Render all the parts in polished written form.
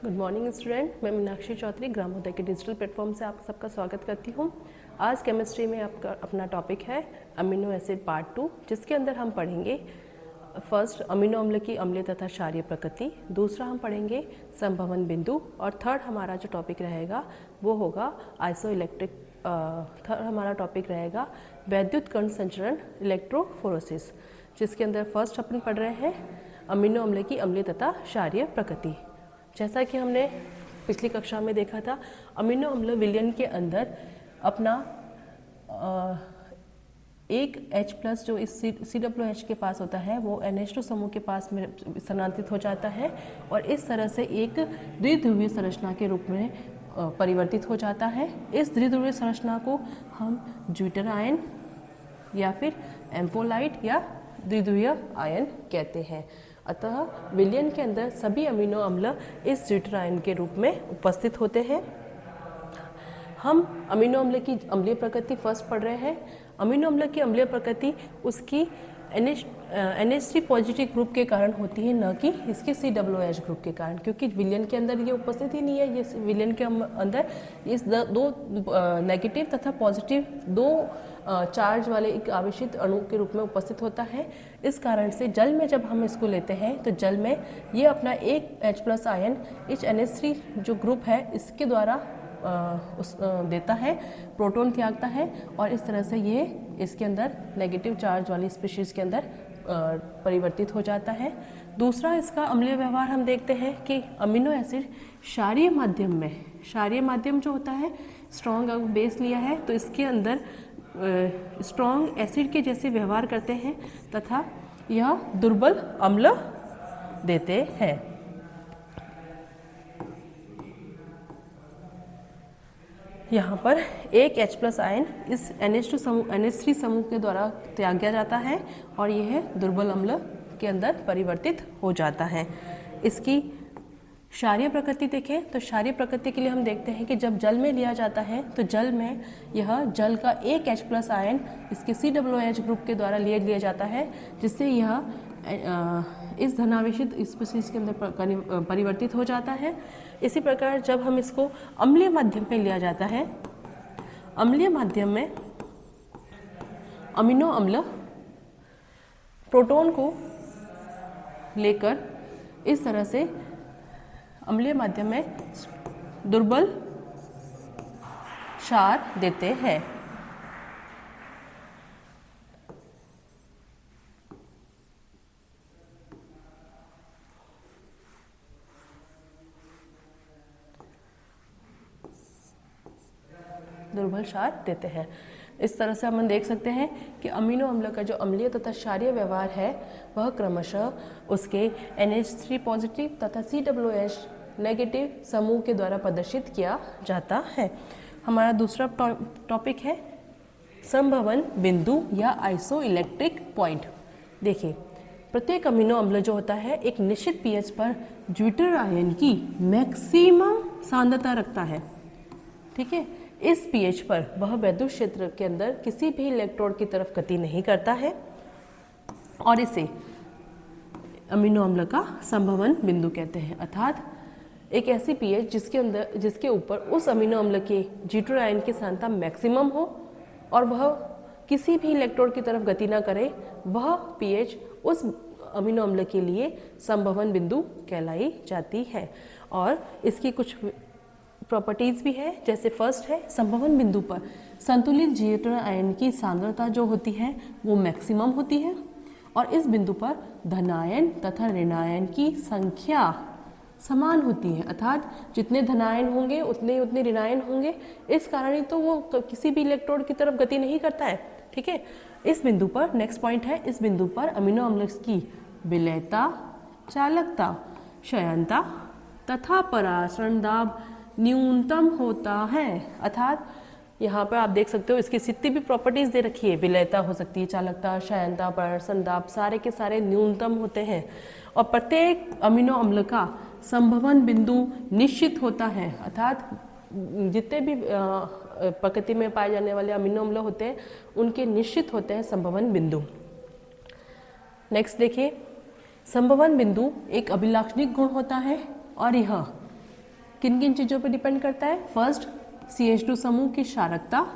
Good morning student, मैं मीनाक्षी चौधरी ग्रामोदय के digital platform से आप सबका स्वागत करती हूँ। आज केमिस्ट्री में आपका अपना टॉपिक है अमीनो एसिड पार्ट 2, जिसके अंदर हम पढ़ेंगे फर्स्ट अमीनो अम्ल की अम्लीय तथा क्षारीय प्रकृति, दूसरा हम पढ़ेंगे संभवन बिंदु और थर्ड हमारा जो टॉपिक रहेगा वो होगा आइसोइलेक्ट्रिक। थर्ड हमारा टॉपिक रहेगा वैद्युत कण संचरण इलेक्ट्रोफोरेसिस, जिसके अंदर फर्स्ट अपन पढ़ रहे हैं अमीनो अम्ल की अम्लीय तथा क्षारीय प्रकृति। जैसा कि हमने पिछली कक्षा में देखा था, अमीनो अम्ल विलयन के अंदर अपना एक H+ जो इस COOH के पास होता है वो NH2 समूह के पास में स्थानांतरित हो जाता है और इस तरह से एक द्विध्रुवीय संरचना के रूप में परिवर्तित हो जाता है। इस द्विध्रुवीय संरचना को हम ज्विटर आयन या फिर एम्फोलाइट या द्विध्रुवीय आयन कहते हैं। अतः विलयन के अंदर सभी अमीनो अम्ल इस ज्विटर आयन के रूप में उपस्थित होते हैं। हम अमीनो अम्ल की अम्लीय प्रकृति फर्स्ट पढ़ रहे हैं। अमीनो अम्ल की अम्लीय प्रकृति उसकी NH3 पॉजिटिव ग्रुप के कारण होती है, न कि इसके COOH ग्रुप के कारण, क्योंकि विलयन के अंदर ये उपस्थित ही नहीं है। ये विलयन के अंदर इस दो नेगेटिव तथा पॉजिटिव दो चार्ज वाले एक आवेशित अणु के रूप में उपस्थित होता है। इस कारण से जल में जब हम इसको लेते हैं तो जल में ये अपना एक H+ आयन इस NH3 जो ग्रुप है इसके द्वारा देता है, प्रोटॉन त्यागता है और इस तरह से ये इसके अंदर नेगेटिव चार्ज वाली स्पीशीज के अंदर परिवर्तित हो जाता है। दूसरा इसका अम्लीय व्यवहार हम देखते हैं कि अमीनो एसिड क्षारीय माध्यम में, क्षारीय माध्यम जो होता है, स्ट्रॉन्ग बेस लिया है तो इसके अंदर स्ट्रॉन्ग एसिड के जैसे व्यवहार करते हैं तथा यह दुर्बल अम्ल देते हैं। यहाँ पर एक H+ आयन इस NH3 समूह के द्वारा त्यागा जाता है और यह दुर्बल अम्ल के अंदर परिवर्तित हो जाता है। इसकी क्षारीय प्रकृति देखें तो क्षारीय प्रकृति के लिए हम देखते हैं कि जब जल में लिया जाता है तो जल में यह जल का एक H+ आयन इसके COOH ग्रुप के द्वारा लिया जाता है, जिससे यह इस धनावेशित स्पीशीज के अंदर परिवर्तित हो जाता है। इसी प्रकार जब हम इसको अम्लीय माध्यम में लिया जाता है, अम्लीय माध्यम में अमीनो अम्ल प्रोटॉन को लेकर इस तरह से अम्लीय माध्यम में दुर्बल क्षार देते हैं। दुर्बल क्षार देते हैं। इस तरह से हम देख सकते हैं कि अमीनो अम्ल का जो अम्लीय तथा क्षारीय व्यवहार है वह क्रमशः उसके NH3 पॉजिटिव तथा COOH नेगेटिव समूह के द्वारा प्रदर्शित किया जाता है। हमारा दूसरा टॉपिक है संभवन बिंदु या आइसोइलेक्ट्रिक पॉइंट। देखिए, प्रत्येक अमीनो अम्ल जो होता है एक निश्चित pH पर ज्विटर आयन की मैक्सिमम सांद्रता रखता है। ठीक है, इस pH पर वह वैद्युत क्षेत्र के अंदर किसी भी इलेक्ट्रोड की तरफ गति नहीं करता है और इसे अमीनो अम्ल का संभवन बिंदु कहते हैं। अर्थात एक ऐसी pH जिसके ऊपर उस अमीनो अम्ल के ज्विटर आयन की सांद्रता मैक्सिमम हो और वह किसी भी इलेक्ट्रोड की तरफ गति ना करे, वह pH उस अमीनो अम्ल के लिए संभवन बिंदु कहलाई जाती है। और इसकी कुछ प्रॉपर्टीज भी है, जैसे फर्स्ट है संभवन बिंदु पर संतुलित ज्विटर आयन की सांद्रता जो होती है वो मैक्सिमम होती है और इस बिंदु पर धनायन तथा ऋणायन की संख्या समान होती है। अर्थात जितने धनायन होंगे उतने ऋणायन होंगे, इस कारण ही तो वो किसी भी इलेक्ट्रोड की तरफ गति नहीं करता है। ठीक है, इस बिंदु पर नेक्स्ट पॉइंट है, इस बिंदु पर अमीनो अम्ल की विलयता, चालकता, क्षयणता तथा परासरण दाब न्यूनतम होता है। अर्थात यहाँ पर आप देख सकते हो इसकी जितनी भी प्रॉपर्टीज दे रखी है, विलयता हो सकती है, चालकता, क्षयणता, परासरण दाब, सारे के सारे न्यूनतम होते हैं और प्रत्येक अमीनो अम्ल का संभवन बिंदु निश्चित होता है। अर्थात जितने भी प्रकृति में पाए जाने वाले अमीनो अम्ल होते हैं उनके निश्चित होते हैं संभवन बिंदु। नेक्स्ट देखिए, संभवन बिंदु एक अभिलाक्षणिक गुण होता है और यह किन किन चीज़ों पर डिपेंड करता है? फर्स्ट, CH2 समूह की क्षारकता,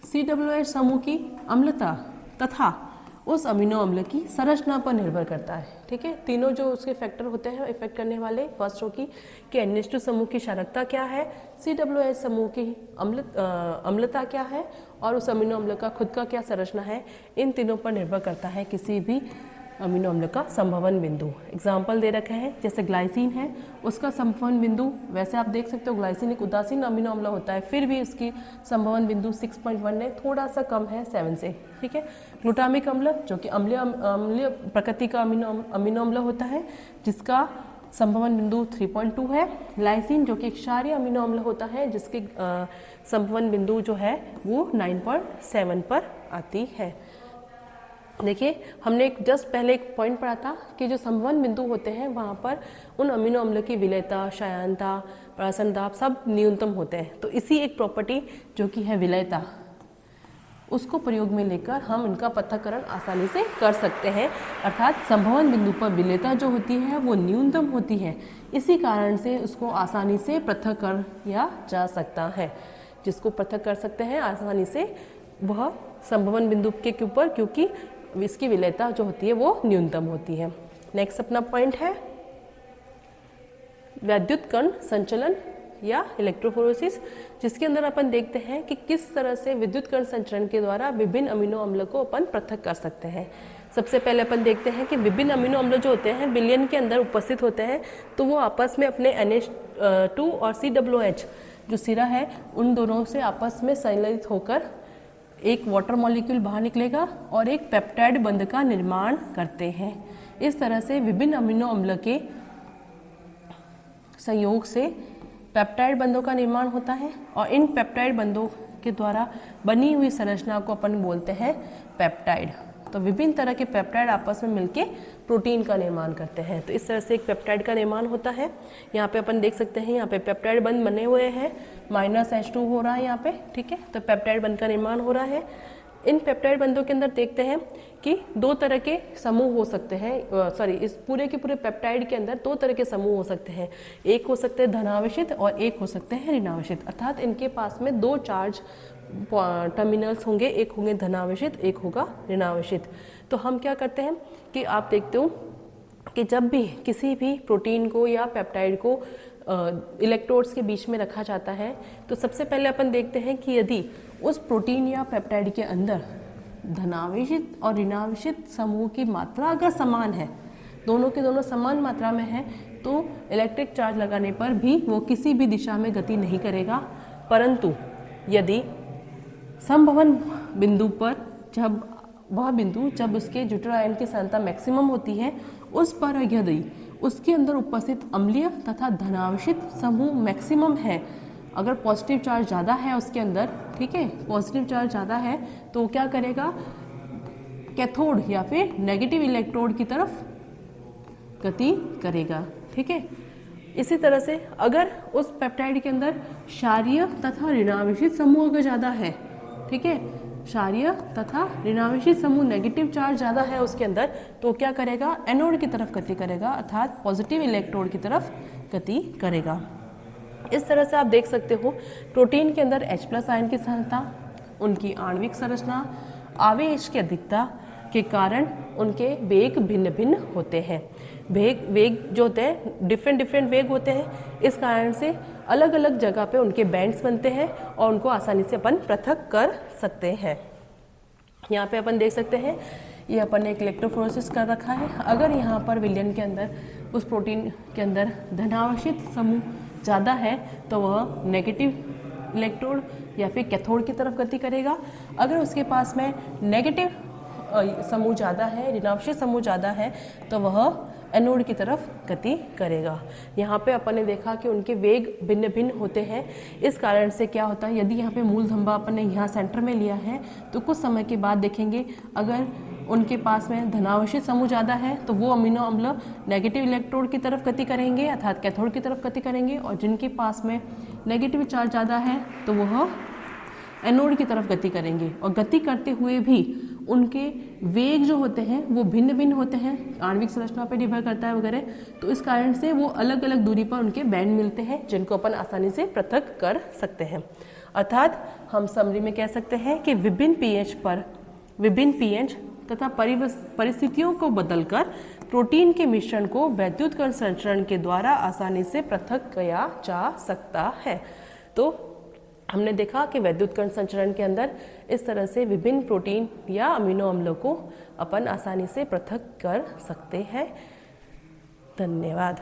COOH समूह की अम्लता तथा उस अमीनो अम्ल की संरचना पर निर्भर करता है। ठीक है, तीनों जो उसके फैक्टर होते हैं इफेक्ट करने वाले, फर्स्ट होगी कि NH2 समूह की क्षारकता क्या है, COOH समूह की अम्लता क्या है और उस अमीनो अम्ल का खुद का क्या संरचना है। इन तीनों पर निर्भर करता है किसी भी अमीनो अम्ल का संभवन बिंदु। एग्जाम्पल दे रखे हैं, जैसे ग्लाइसिन है, उसका संभवन बिंदु, वैसे आप देख सकते हो ग्लाइसिन एक उदासीन अमीनो अम्ल होता है, फिर भी उसकी संभवन बिंदु 6.1 है, थोड़ा सा कम है 7 से। ठीक है, ग्लूटामिक अम्ल जो कि अम्लीय प्रकृति का अमीनो अम्ल होता है, जिसका संभवन बिंदु 3.2 है। लाइसिन जो कि एक क्षारीय अमीनो अम्ल होता है, जिसकी संभवन बिंदु जो है वो 9.7 पर आती है। देखिए, हमने जस्ट पहले एक पॉइंट पढ़ा था कि जो संभवन बिंदु होते हैं वहाँ पर उन अमीनो अम्ल की विलयता, श्यानता, प्राशन दाब सब न्यूनतम होते हैं। तो इसी एक प्रॉपर्टी जो कि है विलयता, उसको प्रयोग में लेकर हम इनका पृथक्करण आसानी से कर सकते हैं। अर्थात संभवन बिंदु पर विलयता जो होती है वो न्यूनतम होती है, इसी कारण से उसको आसानी से पृथक कर किया जा सकता है। जिसको पृथक कर सकते हैं आसानी से वह संभवन बिंदु के ऊपर, क्योंकि इसकी विलयता जो होती है वो न्यूनतम होती है। नेक्स्ट अपना पॉइंट है वैद्युत कण संचलन या इलेक्ट्रोफोरेसिस, जिसके अंदर अपन देखते हैं कि किस तरह से विद्युत कण संचरण के द्वारा विभिन्न अमीनो अम्ल को अपन पृथक कर सकते हैं। सबसे पहले अपन देखते हैं कि विभिन्न अमीनो अम्ल जो होते हैं विलयन के अंदर उपस्थित होते हैं, तो वो आपस में अपने NH2 और COOH जो सिरा है उन दोनों से आपस में संलयित होकर एक वाटर मॉलिक्यूल बाहर निकलेगा और एक पेप्टाइड बंध का निर्माण करते हैं। इस तरह से विभिन्न अमीनो अम्ल के संयोग से पेप्टाइड बंधों का निर्माण होता है और इन पेप्टाइड बंधों के द्वारा बनी हुई संरचना को अपन बोलते हैं पेप्टाइड। तो विभिन्न तरह के पेप्टाइड आपस में मिलके प्रोटीन का निर्माण करते हैं। तो इस तरह से एक पेप्टाइड का निर्माण होता है। यहाँ पे अपन देख सकते हैं, यहाँ पे पेप्टाइड बंध बने हुए हैं, -H2 हो रहा है यहाँ पे। ठीक है, तो पेप्टाइड बंध का निर्माण हो रहा है। इन पेप्टाइड बंधों के अंदर देखते हैं कि दो तरह के समूह हो सकते हैं, इस पूरे के पूरे पेप्टाइड के अंदर दो तरह के समूह हो सकते हैं। एक हो सकते हैं धनावेशित और एक हो सकते हैं ऋणावेशित, अर्थात इनके पास में दो चार्ज टर्मिनल्स होंगे, एक होंगे धनावेशित, एक होगा ऋणावेशित। तो हम क्या करते हैं कि आप देखते हो कि जब भी किसी भी प्रोटीन को या पेप्टाइड को इलेक्ट्रोड्स के बीच में रखा जाता है, तो सबसे पहले अपन देखते हैं कि यदि उस प्रोटीन या पेप्टाइड के अंदर धनावेशित और ऋणावेशित समूह की मात्रा अगर समान है, दोनों के दोनों समान मात्रा में है, तो इलेक्ट्रिक चार्ज लगाने पर भी वो किसी भी दिशा में गति नहीं करेगा। परंतु यदि संभवन बिंदु पर जब उसके ड्यूटेरियम आयन की सांद्रता मैक्सिमम होती है, उस पर यदि उसके अंदर उपस्थित अम्लीय तथा धनावेशित समूह मैक्सिमम है, अगर पॉजिटिव चार्ज ज़्यादा है उसके अंदर, ठीक है, पॉजिटिव चार्ज ज़्यादा है, तो वो क्या करेगा, कैथोड या फिर नेगेटिव इलेक्ट्रोड की तरफ गति करेगा। ठीक है, इसी तरह से अगर उस पेप्टाइड के अंदर क्षारीय तथा ऋणावेशित समूह अगर ज़्यादा है, ठीक है, क्षारीय तथा ऋणावेशित समूह नेगेटिव चार्ज ज़्यादा है उसके अंदर, तो क्या करेगा, एनोड की तरफ गति करेगा, अर्थात पॉजिटिव इलेक्ट्रोड की तरफ गति करेगा। इस तरह से आप देख सकते हो प्रोटीन के अंदर H+ आयन की सांद्रता, उनकी आणविक संरचना, आवेश की अधिकता के कारण उनके वेग भिन्न भिन्न होते हैं। वेग जो होते हैं डिफरेंट वेग होते हैं, इस कारण से अलग अलग जगह पे उनके बैंड्स बनते हैं और उनको आसानी से अपन पृथक कर सकते हैं। यहाँ पे अपन देख सकते हैं, ये अपन ने एक इलेक्ट्रोफोरेसिस कर रखा है। अगर यहाँ पर विलयन के अंदर उस प्रोटीन के अंदर धनावेशित समूह ज़्यादा है, तो वह नेगेटिव इलेक्ट्रोड या फिर कैथोड की तरफ गति करेगा। अगर उसके पास में नेगेटिव समूह ज़्यादा है, ऋणावेशित समूह ज़्यादा है, तो वह एनोड की तरफ गति करेगा। यहाँ पे अपन ने देखा कि उनके वेग भिन्न भिन्न होते हैं। इस कारण से क्या होता है, यदि यहाँ पे मूल धब्बा अपन ने यहाँ सेंटर में लिया है, तो कुछ समय के बाद देखेंगे अगर उनके पास में धनावेशित समूह ज़्यादा है, तो वो अमीनो अम्ल नेगेटिव इलेक्ट्रोड की तरफ गति करेंगे, अर्थात कैथोड की तरफ गति करेंगे, और जिनके पास में नेगेटिव चार्ज ज़्यादा है, तो वह एनोड की तरफ गति करेंगे। और गति करते हुए भी उनके वेग जो होते हैं वो भिन्न भिन्न होते हैं, आणविक संरचना पर निर्भर करता है वगैरह। तो इस कारण से वो अलग अलग दूरी पर उनके बैंड मिलते हैं जिनको अपन आसानी से पृथक कर सकते हैं। अर्थात हम समरी में कह सकते हैं कि विभिन्न पीएच पर विभिन्न पीएच तथा परिस्थितियों को बदलकर प्रोटीन के मिश्रण को वैद्युत संचरण के द्वारा आसानी से पृथक किया जा सकता है। तो हमने देखा कि वैद्युत कण संचरण के अंदर इस तरह से विभिन्न प्रोटीन या अमीनो अम्लों को अपन आसानी से पृथक कर सकते हैं। धन्यवाद।